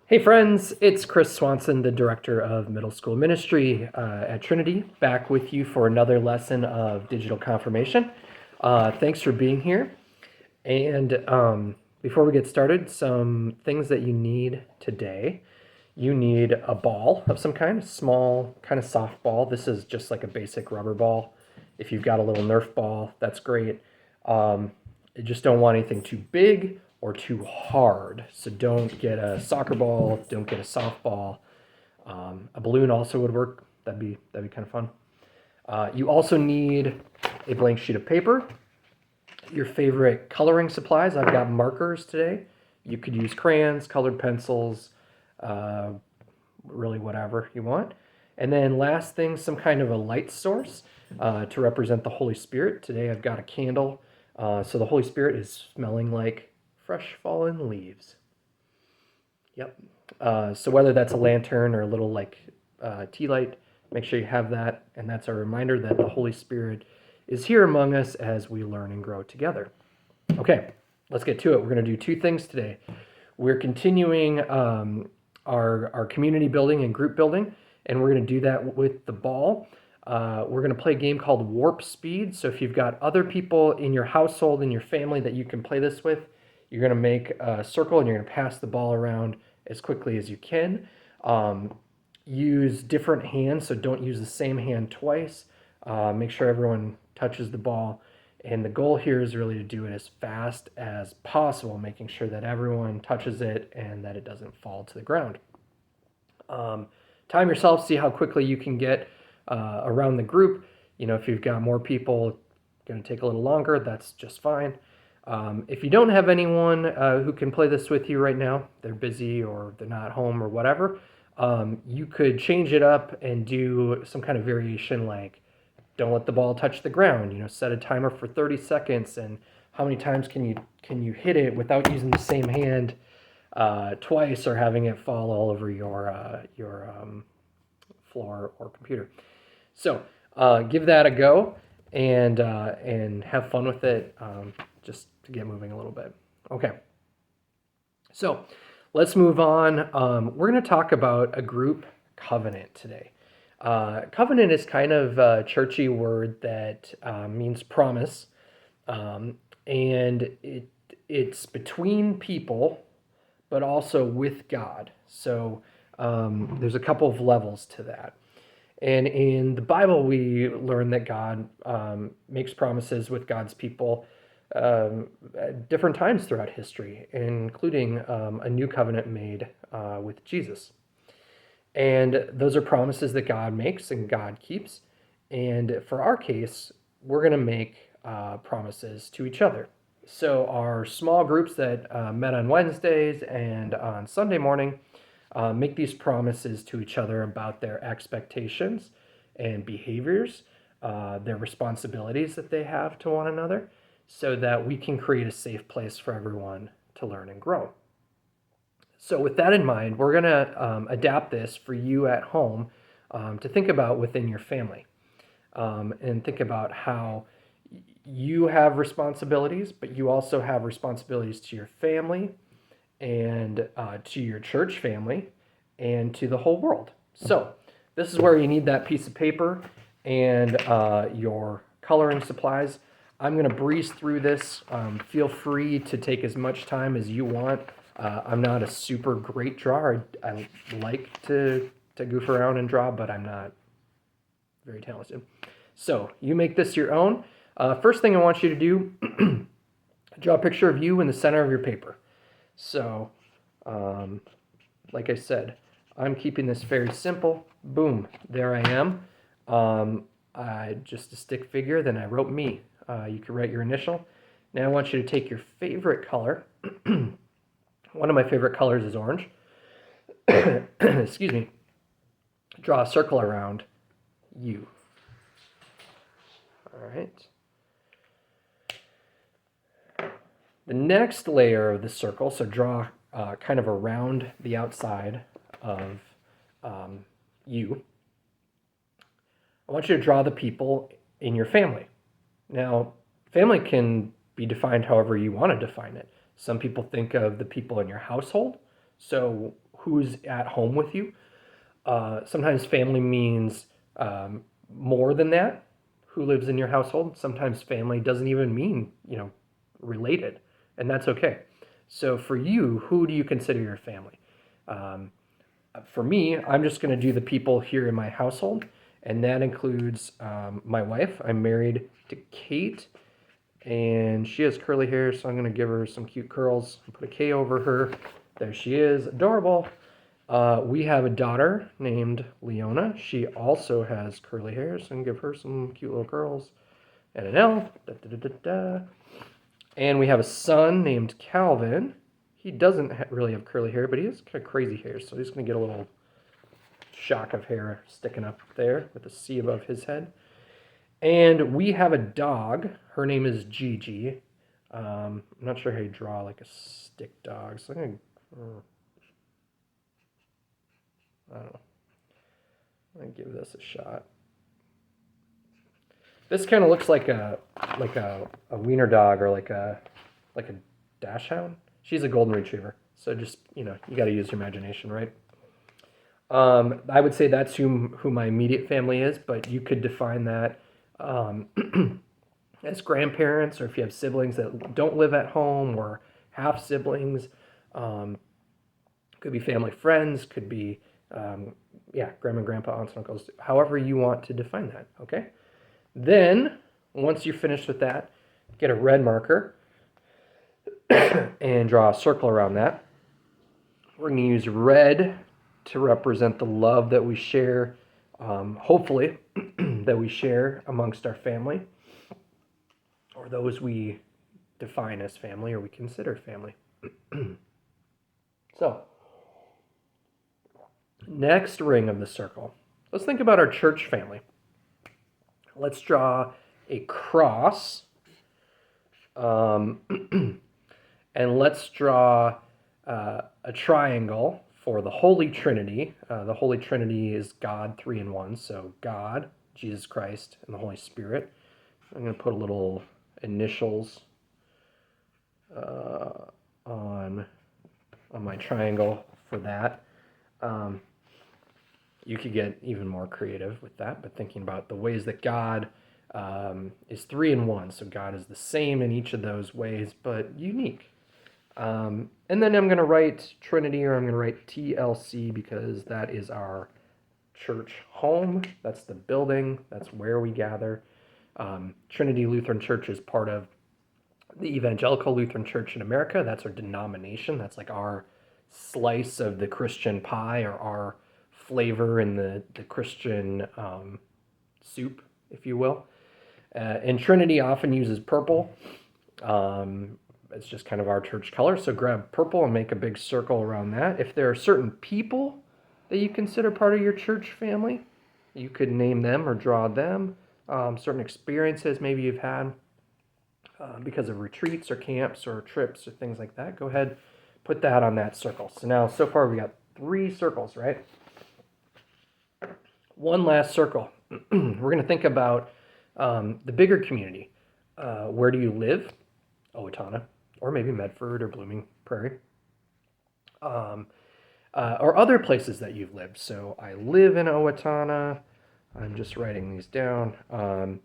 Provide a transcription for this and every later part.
Hey friends, it's Chris Swanson, the Director of Middle School Ministry at Trinity, back with you for another lesson of digital confirmation. Thanks for being here. And before we get started, some things that you need today. You need a ball of some kind, a small kind of soft ball. This is just like a basic rubber ball. If you've got a little Nerf ball, that's great. You just don't want anything too big or too hard. So don't get a soccer ball, don't get a softball. A balloon also would work. That'd be kind of fun. You also need a blank sheet of paper, your favorite coloring supplies. I've got markers today. You could use crayons, colored pencils, uh, really whatever you want. And then last thing, some kind of a light source to represent the Holy Spirit. Today I've got a candle. So the Holy Spirit is smelling like fresh fallen leaves. Yep. So whether that's a lantern or a little tea light, make sure you have that. And that's a reminder that the Holy Spirit is here among us as we learn and grow together. Okay, let's get to it. We're going to do two things today. We're continuing our community building and group building, and we're going to do that with the ball. We're going to play a game called Warp Speed. So if you've got other people in your household, in your family that you can play this with, you're going to make a circle and you're going to pass the ball around as quickly as you can. Use different hands, so don't use the same hand twice. Make sure everyone touches the ball. And the goal here is really to do it as fast as possible, making sure that everyone touches it and that it doesn't fall to the ground. Time yourself, see how quickly you can get around the group. You know, if you've got more people, going to take a little longer, that's just fine. If you don't have anyone who can play this with you right now, they're busy or they're not home or whatever, you could change it up and do some kind of variation like don't let the ball touch the ground. You know, set a timer for 30 seconds, and how many times can you hit it without using the same hand twice or having it fall all over your floor or computer. So give that a go and have fun with it, just to get moving a little bit. Okay. So let's move on. We're going to talk about a group covenant today. Covenant is kind of a churchy word that means promise, and it's between people, but also with God. So there's a couple of levels to that. And in the Bible, we learn that God makes promises with God's people at different times throughout history, including a new covenant made with Jesus. And those are promises that God makes and God keeps. And for our case, we're going to make promises to each other. So our small groups that met on Wednesdays and on Sunday morning make these promises to each other about their expectations and behaviors, their responsibilities that they have to one another, so that we can create a safe place for everyone to learn and grow. So with that in mind, we're going to adapt this for you at home to think about within your family, and think about how you have responsibilities, but you also have responsibilities to your family and to your church family and to the whole world. So this is where you need that piece of paper and your coloring supplies. I'm going to breeze through this. Feel free to take as much time as you want. I'm not a super great drawer. I like to goof around and draw, but I'm not very talented. So you make this your own. First thing I want you to do, draw a picture of you in the center of your paper. So, like I said, I'm keeping this very simple. Boom, there I am. Just a stick figure, then I wrote me. You can write your initial. Now I want you to take your favorite color. One of my favorite colors is orange. Excuse me. Draw a circle around you. All right. The next layer of the circle, so draw kind of around the outside of you. I want you to draw the people in your family. Now, family can be defined however you want to define it. Some people think of the people in your household. So who's at home with you. Sometimes family means more than that. Who lives in your household? Sometimes family doesn't even mean, related, and that's okay. So for you, who do you consider your family? Um, for me, I'm just going to do the people here in my household, and that includes my wife. I'm married to Kate, and she has curly hair, so I'm going to give her some cute curls and put a K over her. There she is, adorable. We have a daughter named Leona. She also has curly hair, so I'm going to give her some cute little curls and an L. Da, da, da, da, da. And we have a son named Calvin. He doesn't really have curly hair, but he has kind of crazy hair, so he's going to get a little shock of hair sticking up there with a C above his head. And we have a dog. Her name is Gigi. I'm not sure how you draw like a stick dog, so I'm going to... I don't know. I'm going to give this a shot. This kind of looks like a wiener dog or like a dachshund. She's a golden retriever. So just, you got to use your imagination, right? I would say that's who my immediate family is, but you could define that as grandparents, or if you have siblings that don't live at home, or half siblings. Could be family friends, could be, grandma and grandpa, aunts and uncles, however you want to define that, okay? Then, once you're finished with that, get a red marker and draw a circle around that. We're going to use red to represent the love that we share, hopefully, that we share amongst our family, or those we define as family or we consider family. So, next ring of the circle. Let's think about our church family. Let's draw a cross, and let's draw a triangle for the Holy Trinity. The Holy Trinity is God, 3 in 1. So God, Jesus Christ, and the Holy Spirit. I'm going to put a little initials on my triangle for that. You could get even more creative with that, but thinking about the ways that God is 3 in 1. So God is the same in each of those ways, but unique. And then I'm going to write Trinity, or I'm going to write TLC, because that is our church home. That's the building. That's where we gather. Trinity Lutheran Church is part of the Evangelical Lutheran Church in America. That's our denomination. That's like our slice of the Christian pie, or our flavor in the Christian soup, if you will. And Trinity often uses purple. It's just kind of our church color. So grab purple and make a big circle around that. If there are certain people that you consider part of your church family, you could name them or draw them. Certain experiences maybe you've had because of retreats or camps or trips or things like that. Go ahead, put that on that circle. So now, so far we got 3 circles, right? One last circle. We're going to think about the bigger community. Where do you live? Owatonna, or maybe Medford or Blooming Prairie. Or other places that you've lived. So I live in Owatonna. I'm just writing these down.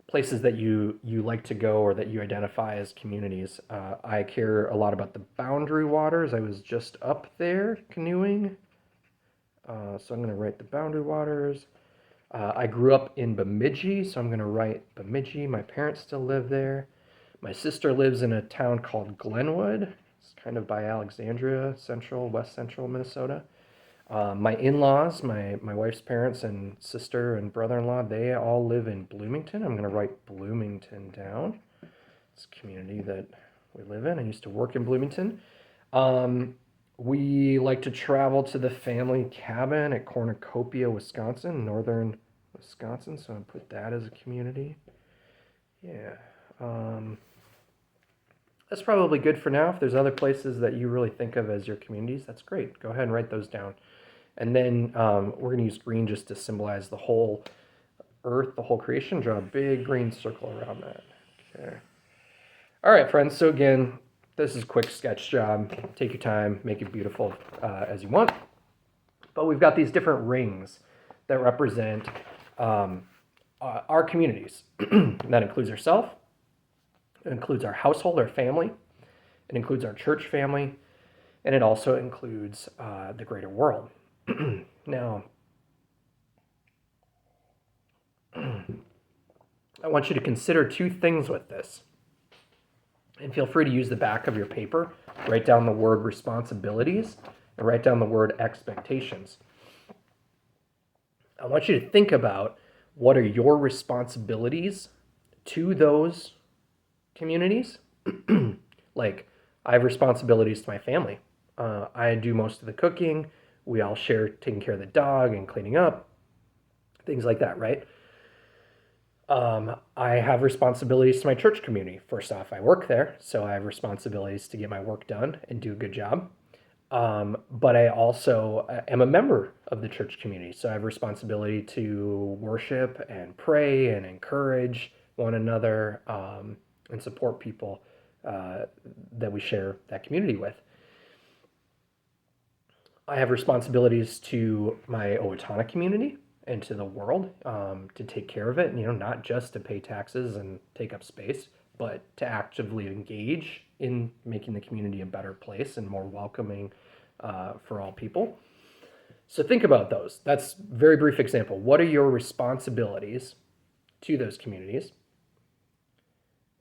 Places that you like to go or that you identify as communities. I care a lot about the Boundary Waters. I was just up there canoeing. So I'm going to write the Boundary Waters. I grew up in Bemidji, so I'm going to write Bemidji. My parents still live there. My sister lives in a town called Glenwood. It's kind of by Alexandria, west central Minnesota. My in-laws, my wife's parents and sister and brother-in-law, they all live in Bloomington. I'm going to write Bloomington down. It's a community that we live in. I used to work in Bloomington. We like to travel to the family cabin at Cornucopia, Wisconsin, northern Wisconsin. So I'll put that as a community. Yeah. That's probably good for now. If there's other places that you really think of as your communities, that's great. Go ahead and write those down. And then we're going to use green just to symbolize the whole earth, the whole creation. Draw a big green circle around that. Okay. All right, friends. So again, This is a quick sketch job. Take your time, make it beautiful as you want. But we've got these different rings that represent our communities. That includes ourselves. It includes our household, our family. It includes our church family. And it also includes the greater world. Now, I want you to consider two things with this. And feel free to use the back of your paper. Write down the word responsibilities and write down the word expectations. I want you to think about what are your responsibilities to those communities. Like, I have responsibilities to my family. I do most of the cooking. We all share taking care of the dog and cleaning up, things like that, right? I have responsibilities to my church community. First off, I work there, so I have responsibilities to get my work done and do a good job. But I also am a member of the church community, so I have responsibility to worship and pray and encourage one another and support people that we share that community with. I have responsibilities to my Owatonna community and to the world to take care of it, not just to pay taxes and take up space, but to actively engage in making the community a better place and more welcoming for all people. So think about those. That's a very brief example. What are your responsibilities to those communities?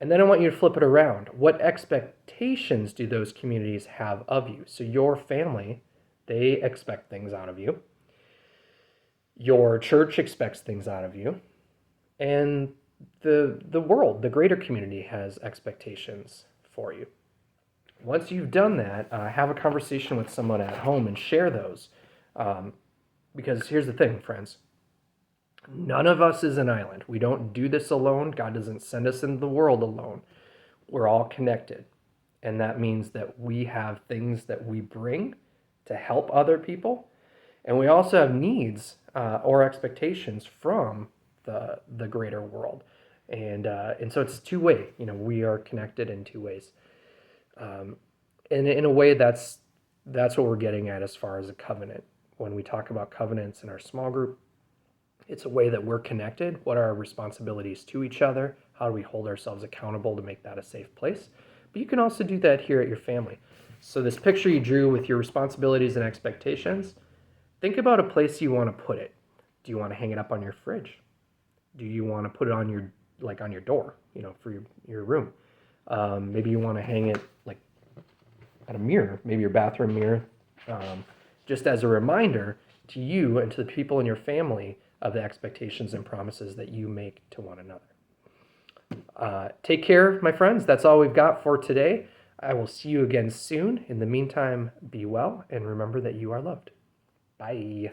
And then I want you to flip it around. What expectations do those communities have of you? So your family, they expect things out of you. Your church expects things out of you. And the world, the greater community, has expectations for you. Once you've done that, have a conversation with someone at home and share those. Because here's the thing, friends. None of us is an island. We don't do this alone. God doesn't send us into the world alone. We're all connected. And that means that we have things that we bring to help other people. And we also have needs or expectations from the greater world. And so it's two-way. We are connected in two ways. And in a way, that's what we're getting at as far as a covenant. When we talk about covenants in our small group, it's a way that we're connected. What are our responsibilities to each other? How do we hold ourselves accountable to make that a safe place? But you can also do that here at your family. So this picture you drew with your responsibilities and expectations, think about a place you want to put it. Do you want to hang it up on your fridge? Do you want to put it on your door, for your room? Maybe you want to hang it like at a mirror, maybe your bathroom mirror, just as a reminder to you and to the people in your family of the expectations and promises that you make to one another. Take care, my friends. That's all we've got for today. I will see you again soon. In the meantime, be well and remember that you are loved. Bye.